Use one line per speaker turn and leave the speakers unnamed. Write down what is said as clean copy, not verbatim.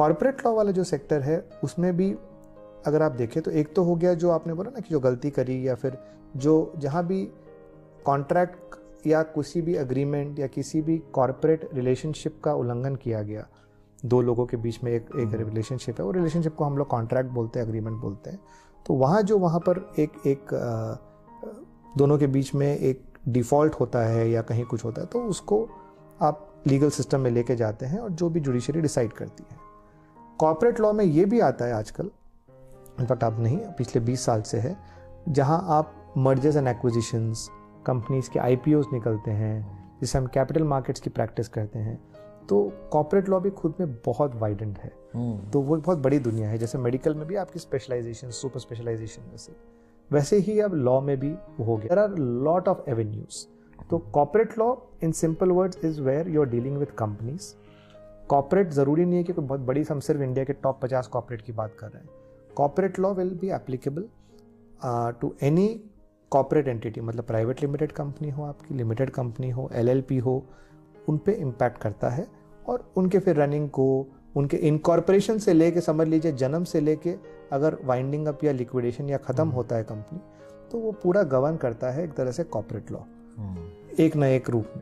Corporate law वाला जो sector है उसमें भी अगर आप देखें तो एक तो हो गया जो आपने बोला ना कि जो गलती करी या फिर जो जहाँ भी कॉन्ट्रैक्ट या किसी भी एग्रीमेंट या किसी भी कॉर्पोरेट रिलेशनशिप का उल्लंघन किया गया, दो लोगों के बीच में एक रिलेशनशिप है, वो रिलेशनशिप को हम लोग कॉन्ट्रैक्ट बोलते हैं, एग्रीमेंट बोलते हैं। तो वहाँ पर एक दोनों के बीच में एक डिफ़ॉल्ट होता है या कहीं कुछ होता है, तो उसको आप लीगल सिस्टम में लेके जाते हैं और जो भी जुडिशरी डिसाइड करती है। कॉर्पोरेट लॉ में ये भी आता है आजकल, इनफैक्ट अब नहीं, पिछले 20 साल से है, जहाँ आप मर्जर्स एंड एक्विजिशंस, कंपनीज के IPOs निकलते हैं, जिसे हम कैपिटल मार्केट्स की प्रैक्टिस करते हैं। तो कॉर्पोरेट लॉ भी खुद में बहुत वाइडेंड है। तो वो बहुत बड़ी दुनिया है। जैसे मेडिकल में भी आपकी स्पेशलाइजेशन, सुपर स्पेशलाइजेशन वैसे ही अब लॉ में भी हो गया। There are lot of avenues. तो corporate law in simple words is where you are dealing with companies. Corporate जरूरी नहीं है कि कोई बहुत बड़ी, हम सिर्फ इंडिया के टॉप 50 कॉर्पोरेट की बात कर रहे हैं। Corporate law will be applicable to any corporate entity, मतलब प्राइवेट लिमिटेड कंपनी हो, आपकी लिमिटेड कंपनी हो, LLP हो, उन पे इम्पैक्ट करता है। और उनके फिर रनिंग को, उनके इनकॉर्पोरेशन से लेके, समझ लीजिए जन्म से लेके अगर वाइंडिंग अप या लिक्विडेशन या ख़त्म होता है कंपनी, तो वो पूरा गवर्न करता है एक तरह से कॉर्पोरेट लॉ, एक न एक रूप में।